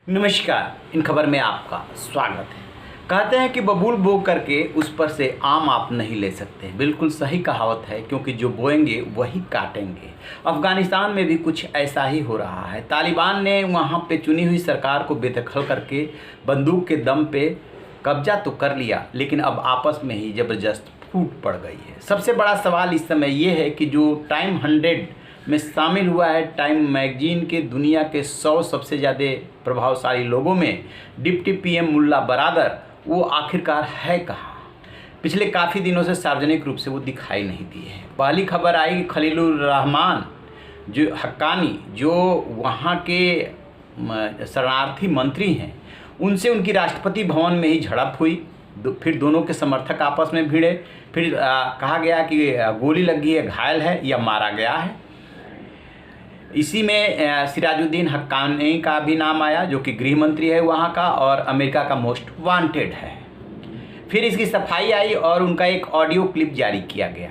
नमस्कार, इन खबर में आपका स्वागत है। कहते हैं कि बबूल बो करके उस पर से आम आप नहीं ले सकते। बिल्कुल सही कहावत है, क्योंकि जो बोएंगे वही काटेंगे। अफगानिस्तान में भी कुछ ऐसा ही हो रहा है। तालिबान ने वहाँ पे चुनी हुई सरकार को बेदखल करके बंदूक के दम पे कब्जा तो कर लिया, लेकिन अब आपस में ही ज़बरदस्त फूट पड़ गई है। सबसे बड़ा सवाल इस समय ये है कि जो टाइम 100 में शामिल हुआ है, टाइम मैगजीन के दुनिया के 100 सबसे ज़्यादा प्रभावशाली लोगों में डिप्टी पीएम मुल्ला बरादर, वो आखिरकार है कहाँ? पिछले काफ़ी दिनों से सार्वजनिक रूप से वो दिखाई नहीं दिए हैं। पहली खबर आई कि खलीलुर रहमान जो हक्कानी, जो वहाँ के शरणार्थी मंत्री हैं, उनसे उनकी राष्ट्रपति भवन में ही झड़प हुई। फिर दोनों के समर्थक आपस में भिड़े। फिर कहा गया कि गोली लगी है, घायल है या मारा गया है। इसी में सिराजुद्दीन हक्कानी का भी नाम आया, जो कि गृह मंत्री है वहाँ का और अमेरिका का मोस्ट वांटेड है। फिर इसकी सफाई आई और उनका एक ऑडियो क्लिप जारी किया गया,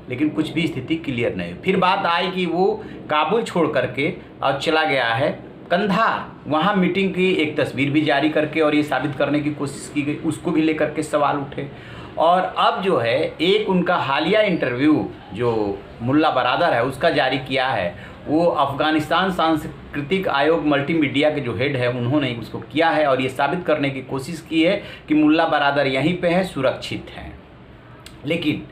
लेकिन कुछ भी स्थिति क्लियर नहीं। फिर बात आई कि वो काबुल छोड़ करके और चला गया है कंधार, वहाँ मीटिंग की एक तस्वीर भी जारी करके और ये साबित करने की कोशिश की गई, उसको भी लेकर के सवाल उठे। और अब जो है एक उनका हालिया इंटरव्यू जो मुल्ला बरादर है उसका जारी किया है, वो अफ़गानिस्तान सांस्कृतिक आयोग मल्टीमीडिया के जो हेड है उन्होंने उसको किया है और ये साबित करने की कोशिश की है कि मुल्ला बरादर यहीं पे है, सुरक्षित हैं। लेकिन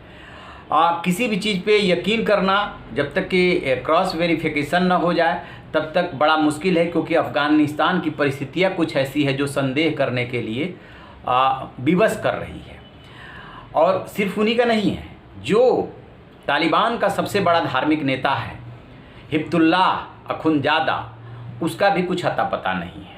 किसी भी चीज़ पे यकीन करना जब तक कि क्रॉस वेरिफिकेशन ना हो जाए तब तक बड़ा मुश्किल है, क्योंकि अफ़गानिस्तान की परिस्थितियाँ कुछ ऐसी है जो संदेह करने के लिए विवश कर रही है। और सिर्फ उन्हीं का नहीं है, जो तालिबान का सबसे बड़ा धार्मिक नेता है हिब्बतुल्लाह अखुंदजादा, उसका भी कुछ अता पता नहीं है।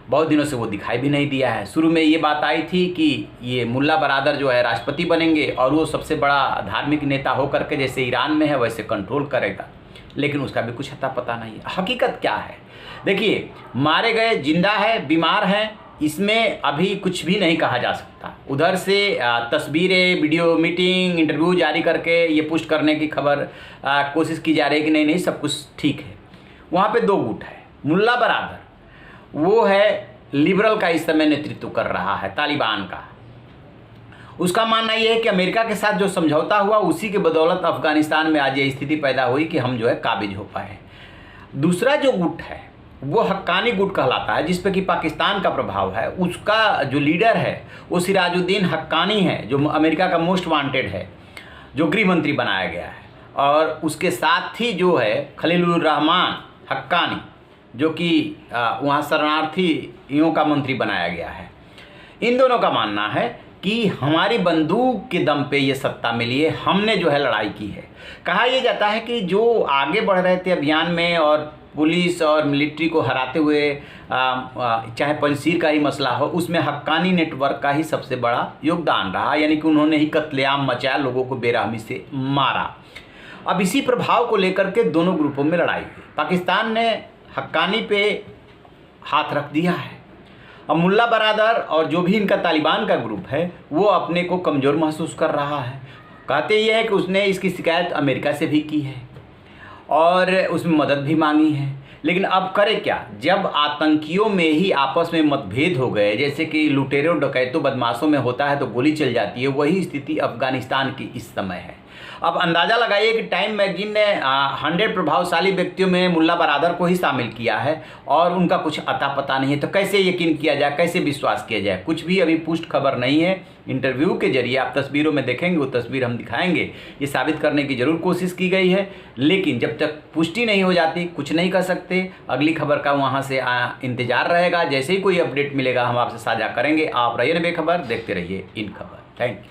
बहुत दिनों से वो दिखाई भी नहीं दिया है। शुरू में ये बात आई थी कि ये मुल्ला बरादर जो है राष्ट्रपति बनेंगे और वो सबसे बड़ा धार्मिक नेता होकर के जैसे ईरान में है वैसे कंट्रोल करेगा, लेकिन उसका भी कुछ अता पता नहीं है। हकीकत क्या है? देखिए, मारे गए, जिंदा है, बीमार हैं, इसमें अभी कुछ भी नहीं कहा जा सकता। उधर से तस्वीरें, वीडियो, मीटिंग, इंटरव्यू जारी करके ये पुष्ट करने की खबर कोशिश की जा रही है कि नहीं सब कुछ ठीक है। वहाँ पे दो गुट है। मुल्ला बरादर वो है लिबरल का इस समय नेतृत्व कर रहा है तालिबान का। उसका मानना ये है कि अमेरिका के साथ जो समझौता हुआ उसी के बदौलत अफ़गानिस्तान में आज ये स्थिति पैदा हुई कि हम जो है काबिज हो पाए। दूसरा जो गुट है वो हक्कानी गुट कहलाता है, जिस पे कि पाकिस्तान का प्रभाव है। उसका जो लीडर है वो सिराजुद्दीन हक्कानी है, जो अमेरिका का मोस्ट वांटेड है, जो गृह मंत्री बनाया गया है। और उसके साथ ही जो है खलीलुर रहमान हक्कानी, जो कि वहाँ शरणार्थियों का मंत्री बनाया गया है। इन दोनों का मानना है कि हमारी बंदूक के दम पे ये सत्ता मिली है, हमने जो है लड़ाई की है। कहा यह जाता है कि जो आगे बढ़ रहे थे अभियान में और पुलिस और मिलिट्री को हराते हुए चाहे पंजशीर का ही मसला हो, उसमें हक्कानी नेटवर्क का ही सबसे बड़ा योगदान रहा। यानी कि उन्होंने ही कत्लेआम मचाया, लोगों को बेरहमी से मारा। अब इसी प्रभाव को लेकर के दोनों ग्रुपों में लड़ाई हुई। पाकिस्तान ने हक्कानी पे हाथ रख दिया है। अब मुल्ला बरादर और जो भी इनका तालिबान का ग्रुप है वो अपने को कमज़ोर महसूस कर रहा है। कहते ये है कि उसने इसकी शिकायत अमेरिका से भी की है और उसमें मदद भी मांगी है। लेकिन अब करे क्या, जब आतंकियों में ही आपस में मतभेद हो गए, जैसे कि लुटेरों, डकैतों, बदमाशों में होता है तो गोली चल जाती है, वही स्थिति अफ़गानिस्तान की इस समय है। अब अंदाज़ा लगाइए कि टाइम मैगजीन ने 100 प्रभावशाली व्यक्तियों में मुल्ला बरादर को ही शामिल किया है और उनका कुछ अता पता नहीं है। तो कैसे यकीन किया जाए, कैसे विश्वास किया जाए? कुछ भी अभी पुष्ट खबर नहीं है। इंटरव्यू के जरिए आप तस्वीरों में देखेंगे, वो तस्वीर हम दिखाएंगे, ये साबित करने की ज़रूर कोशिश की गई है, लेकिन जब तक पुष्टि नहीं हो जाती कुछ नहीं कर सकते। अगली खबर का वहाँ से इंतजार रहेगा। जैसे ही कोई अपडेट मिलेगा हम आपसे साझा करेंगे। आप रहिए बेखबर, देखते रहिए इन खबर। Thank you.